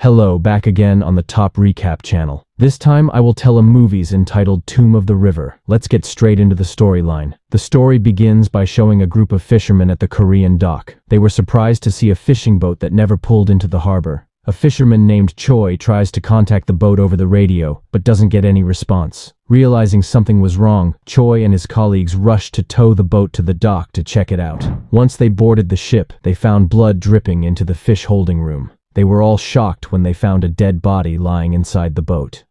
Hello, back again on the Top Recap channel. This time I will tell a movies entitled Tomb of the River. Let's get straight into the storyline. The story begins by showing a group of fishermen at the Korean dock. They were surprised to see a fishing boat that never pulled into the harbor. A fisherman named Choi tries to contact the boat over the radio, but doesn't get any response. Realizing something was wrong, Choi and his colleagues rushed to tow the boat to the dock to check it out. Once they boarded the ship, they found blood dripping into the fish holding room. They were all shocked when they found a dead body lying inside the boat.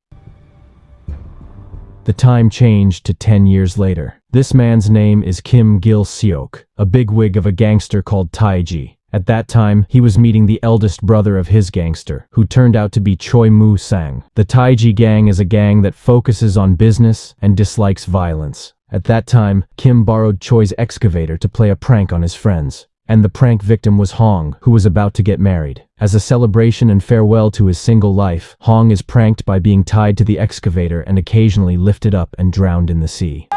The time changed to 10 years later. This man's name is Kim Gil-seok, a bigwig of a gangster called Taiji. At that time, he was meeting the eldest brother of his gangster, who turned out to be Choi Moo-sang. The Taiji gang is a gang that focuses on business and dislikes violence. At that time, Kim borrowed Choi's excavator to play a prank on his friends. And the prank victim was Hong, who was about to get married. As a celebration and farewell to his single life, Hong is pranked by being tied to the excavator and occasionally lifted up and drowned in the sea.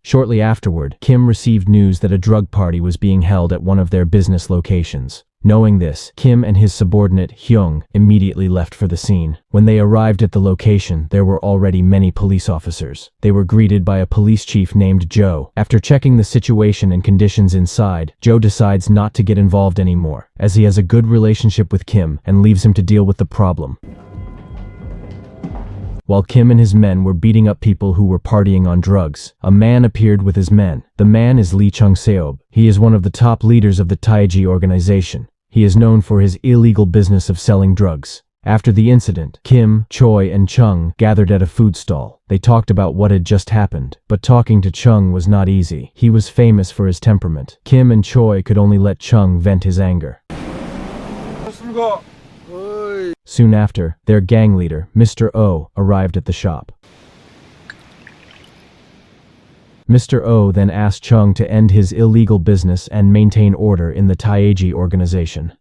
Shortly afterward, Kim received news that a drug party was being held at one of their business locations. Knowing this, Kim and his subordinate, Hyung, immediately left for the scene. When they arrived at the location, there were already many police officers. They were greeted by a police chief named Joe. After checking the situation and conditions inside, Joe decides not to get involved anymore, as he has a good relationship with Kim and leaves him to deal with the problem. While Kim and his men were beating up people who were partying on drugs, a man appeared with his men. The man is Lee Chung-seob. He is one of the top leaders of the Taiji organization. He is known for his illegal business of selling drugs. After the incident, Kim, Choi, and Chung gathered at a food stall. They talked about what had just happened, but talking to Chung was not easy. He was famous for his temperament. Kim and Choi could only let Chung vent his anger. Soon after, their gang leader, Mr. Oh, arrived at the shop. Mr. Oh then asked Chung to end his illegal business and maintain order in the Taiji organization.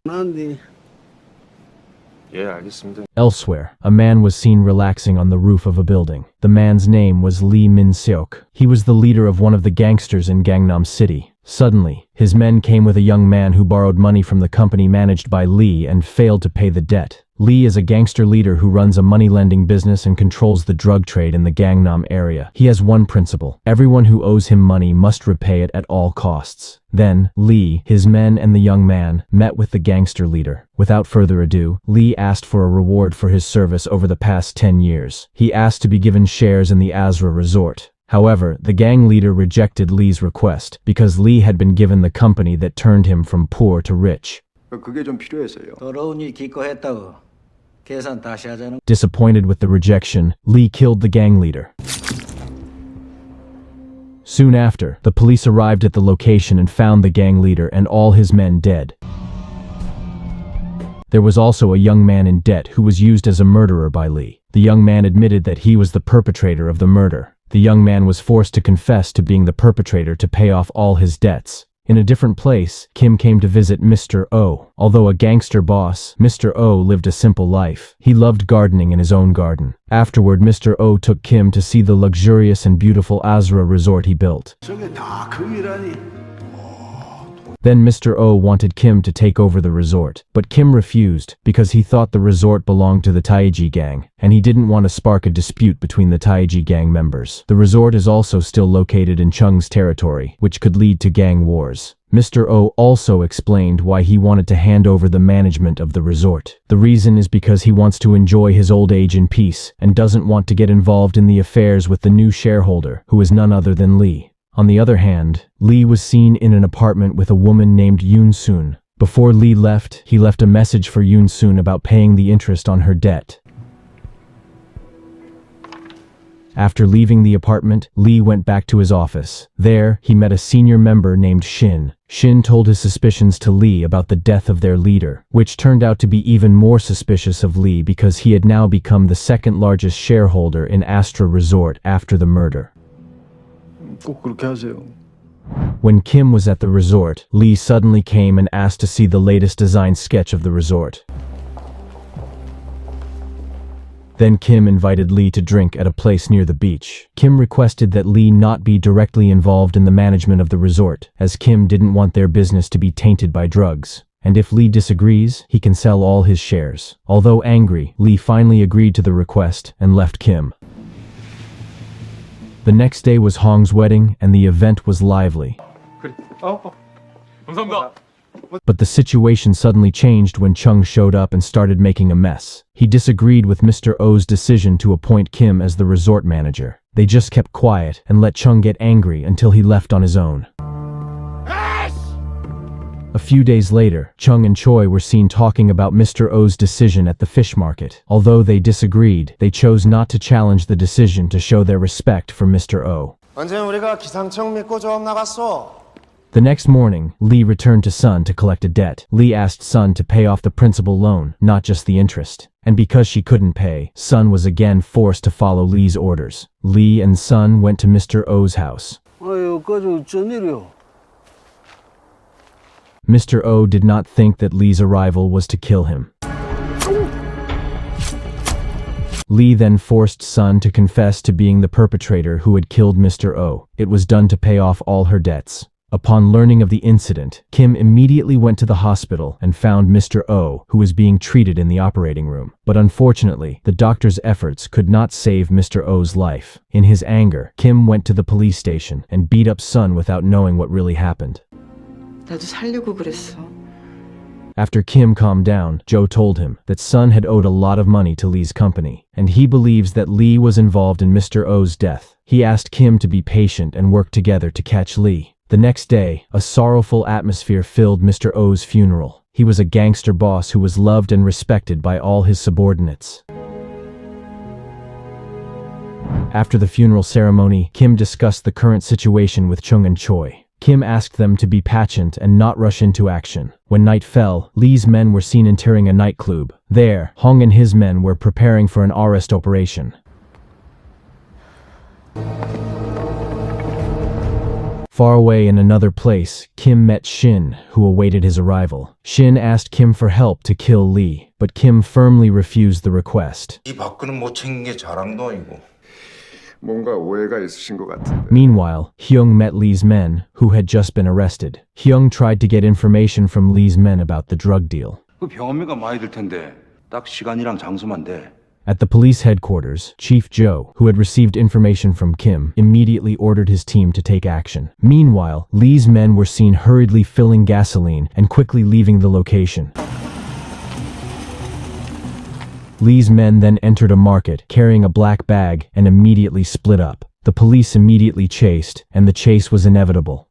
Elsewhere, a man was seen relaxing on the roof of a building. The man's name was Lee Min-seok. He was the leader of one of the gangsters in Gangnam City. Suddenly, his men came with a young man who borrowed money from the company managed by Lee and failed to pay the debt. Lee is a gangster leader who runs a money-lending business and controls the drug trade in the Gangnam area. He has one principle: everyone who owes him money must repay it at all costs. Then, Lee, his men, and the young man met with the gangster leader. Without further ado, Lee asked for a reward for his service over the past 10 years. He asked to be given shares in the Azra Resort. However, the gang leader rejected Lee's request because Lee had been given the company that turned him from poor to rich. Disappointed with the rejection, Lee killed the gang leader. Soon after, the police arrived at the location and found the gang leader and all his men dead. There was also a young man in debt who was used as a murderer by Lee. The young man admitted that he was the perpetrator of the murder. The young man was forced to confess to being the perpetrator to pay off all his debts. In a different place, Kim came to visit Mr. Oh. Although a gangster boss, Mr. Oh lived a simple life. He loved gardening in his own garden. Afterward, Mr. Oh took Kim to see the luxurious and beautiful Azra resort he built. Then Mr. Oh wanted Kim to take over the resort, but Kim refused because he thought the resort belonged to the Taiji gang, and he didn't want to spark a dispute between the Taiji gang members. The resort is also still located in Chung's territory, which could lead to gang wars. Mr. Oh also explained why he wanted to hand over the management of the resort. The reason is because he wants to enjoy his old age in peace and doesn't want to get involved in the affairs with the new shareholder, who is none other than Lee. On the other hand, Lee was seen in an apartment with a woman named Yoon Soon. Before Lee left, he left a message for Yoon Soon about paying the interest on her debt. After leaving the apartment, Lee went back to his office. There, he met a senior member named Shin. Shin told his suspicions to Lee about the death of their leader, which turned out to be even more suspicious of Lee because he had now become the second largest shareholder in Azra Resort after the murder. When Kim was at the resort, Lee suddenly came and asked to see the latest design sketch of the resort. Then Kim invited Lee to drink at a place near the beach. Kim requested that Lee not be directly involved in the management of the resort, as Kim didn't want their business to be tainted by drugs. and if Lee disagrees, he can sell all his shares. Although angry, Lee finally agreed to the request and left Kim. The next day was Hong's wedding, and the event was lively. 감사합니다. But the situation suddenly changed when Chung showed up and started making a mess. He disagreed with Mr. O's decision to appoint Kim as the resort manager. They just kept quiet and let Chung get angry until he left on his own. A few days later, Chung and Choi were seen talking about Mr. O's decision at the fish market. Although they disagreed, they chose not to challenge the decision to show their respect for Mr. O. 언제 우리가 기상청 믿고 조업 나갔어? The next morning, Lee returned to Sun to collect a debt. Lee asked Sun to pay off the principal loan, not just the interest. And because she couldn't pay, Sun was again forced to follow Lee's orders. Lee and Sun went to Mr. O's house. 여기까지 어쩐 일이요? Mr. O did not think that Lee's arrival was to kill him. Lee then forced Sun to confess to being the perpetrator who had killed Mr. O. It was done to pay off all her debts. Upon learning of the incident, Kim immediately went to the hospital and found Mr. O, who was being treated in the operating room. But unfortunately, the doctor's efforts could not save Mr. O's life. In his anger, Kim went to the police station and beat up Sun without knowing what really happened. 나도 살려고 그랬어. After Kim calmed down, Joe told him that Sun had owed a lot of money to Lee's company, and he believes that Lee was involved in Mr. O's death. He asked Kim to be patient and work together to catch Lee. The next day, a sorrowful atmosphere filled Mr. O's funeral. He was a gangster boss who was loved and respected by all his subordinates. After the funeral ceremony, Kim discussed the current situation with Chung and Choi. Kim asked them to be patient and not rush into action. When night fell, Lee's men were seen entering a nightclub. There, Hong and his men were preparing for an arrest operation. Far away in another place, Kim met Shin, who awaited his arrival. Shin asked Kim for help to kill Lee, but Kim firmly refused the request. 이 밖으로는 못 챙긴 게 자랑도 아니고. 뭔가 오해가 있으신 것 같은데. Meanwhile, Hyung met Lee's men, who had just been arrested. Hyung tried to get information from Lee's men about the drug deal. 그 병원비가 많이 들 텐데 딱 시간이랑 장소만 돼. At the police headquarters, Chief Joe, who had received information from Kim, immediately ordered his team to take action. Meanwhile, Lee's men were seen hurriedly filling gasoline and quickly leaving the location. Lee's men then entered a market carrying a black bag and immediately split up. The police immediately chased, and the chase was inevitable.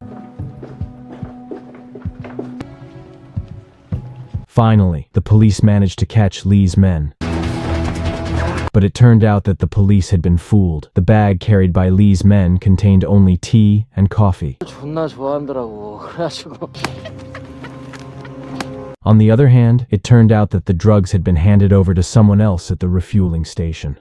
Finally, the police managed to catch Lee's men. But it turned out that the police had been fooled. The bag carried by Lee's men contained only tea and coffee. 존나 좋아한다라고. 그래가지고. On the other hand, it turned out that the drugs had been handed over to someone else at the refueling station.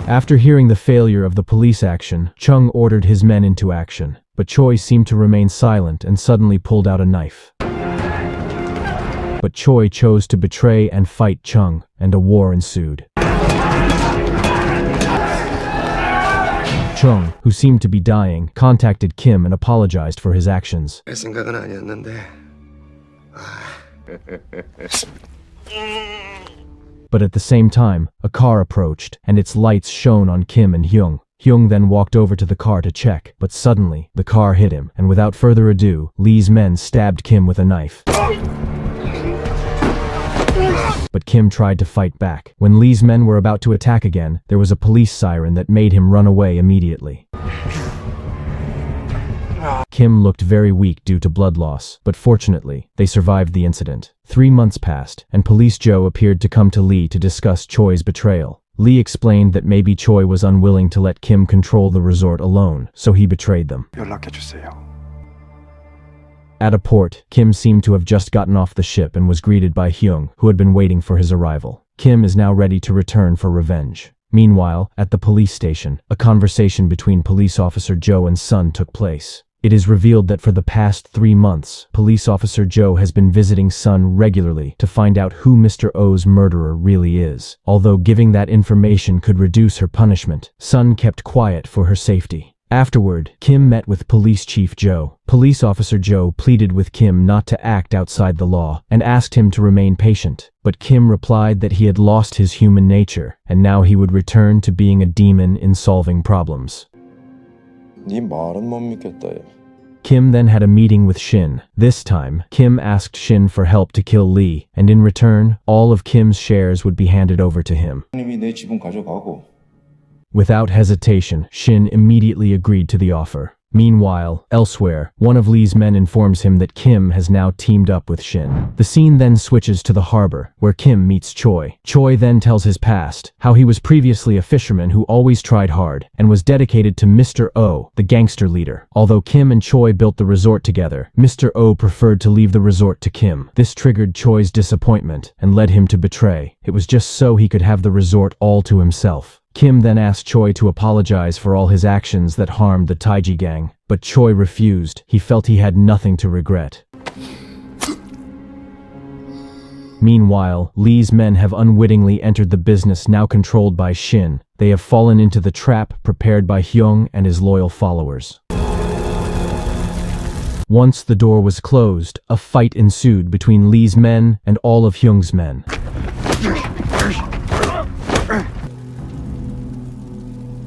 After hearing the failure of the police action, Chung ordered his men into action, but Choi seemed to remain silent and suddenly pulled out a knife. But Choi chose to betray and fight Chung, and a war ensued. Chung, who seemed to be dying, contacted Kim and apologized for his actions. 내 생각은 아니었는데. But at the same time, a car approached, and its lights shone on Kim and Hyung. Hyung then walked over to the car to check, but suddenly, the car hit him, and without further ado, Lee's men stabbed Kim with a knife. But Kim tried to fight back. When Lee's men were about to attack again, there was a police siren that made him run away immediately. Kim looked very weak due to blood loss, but fortunately, they survived the incident. 3 months passed, and Police Joe appeared to come to Lee to discuss Choi's betrayal. Lee explained that maybe Choi was unwilling to let Kim control the resort alone, so he betrayed them. 연락해주세요. At a port, Kim seemed to have just gotten off the ship and was greeted by Hyung, who had been waiting for his arrival. Kim is now ready to return for revenge. Meanwhile, at the police station, a conversation between police officer Joe and Sun took place. It is revealed that for the past 3 months, police officer Joe has been visiting Sun regularly to find out who Mr. O's murderer really is. Although giving that information could reduce her punishment, Sun kept quiet for her safety. Afterward, Kim met with Police Chief Joe. Police Officer Joe pleaded with Kim not to act outside the law and asked him to remain patient. But Kim replied that he had lost his human nature and now he would return to being a demon in solving problems. 네 말은 못 믿겠다. 야. Kim then had a meeting with Shin. This time, Kim asked Shin for help to kill Lee, and in return, all of Kim's shares would be handed over to him. 님이 내 지분 가져가고 Without hesitation, Shin immediately agreed to the offer. Meanwhile, elsewhere, one of Lee's men informs him that Kim has now teamed up with Shin. The scene then switches to the harbor, where Kim meets Choi. Choi then tells his past, how he was previously a fisherman who always tried hard, and was dedicated to Mr. O, the gangster leader. Although Kim and Choi built the resort together, Mr. O preferred to leave the resort to Kim. This triggered Choi's disappointment, and led him to betray. It was just so he could have the resort all to himself. Kim then asked Choi to apologize for all his actions that harmed the Taiji gang, but Choi refused. He felt he had nothing to regret. Meanwhile, Lee's men have unwittingly entered the business now controlled by Shin. They have fallen into the trap prepared by Hyung and his loyal followers. Once the door was closed, a fight ensued between Lee's men and all of Hyung's men.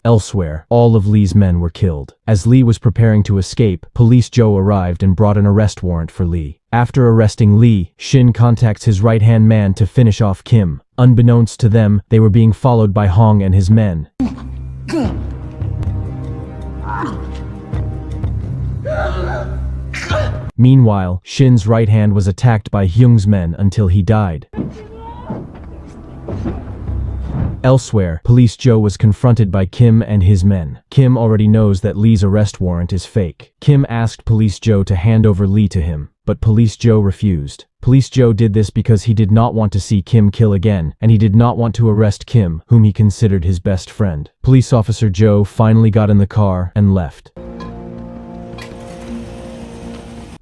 Elsewhere, all of Lee's men were killed. As Lee was preparing to escape, Police Joe arrived and brought an arrest warrant for Lee. After arresting Lee, Shin contacts his right-hand man to finish off Kim. Unbeknownst to them, they were being followed by Hong and his men. Meanwhile, Shin's right hand was attacked by Hyung's men until he died. Elsewhere, Police Joe was confronted by Kim and his men. Kim already knows that Lee's arrest warrant is fake. Kim asked Police Joe to hand over Lee to him, but Police Joe refused. Police Joe did this because he did not want to see Kim kill again, and he did not want to arrest Kim, whom he considered his best friend. Police Officer Joe finally got in the car and left.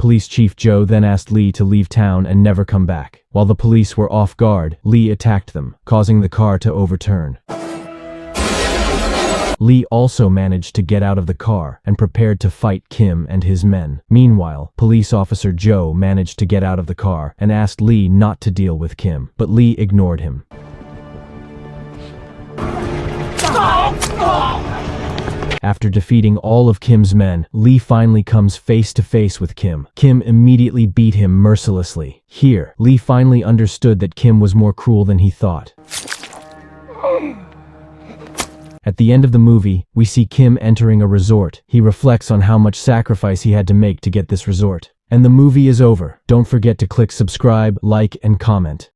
Police Chief Joe then asked Lee to leave town and never come back. While the police were off guard, Lee attacked them, causing the car to overturn. Lee also managed to get out of the car and prepared to fight Kim and his men. Meanwhile, Police Officer Joe managed to get out of the car and asked Lee not to deal with Kim, but Lee ignored him. After defeating all of Kim's men, Lee finally comes face to face with Kim. Kim immediately beat him mercilessly. Here, Lee finally understood that Kim was more cruel than he thought. At the end of the movie, we see Kim entering a resort. He reflects on how much sacrifice he had to make to get this resort. And the movie is over. Don't forget to click subscribe, like, and comment.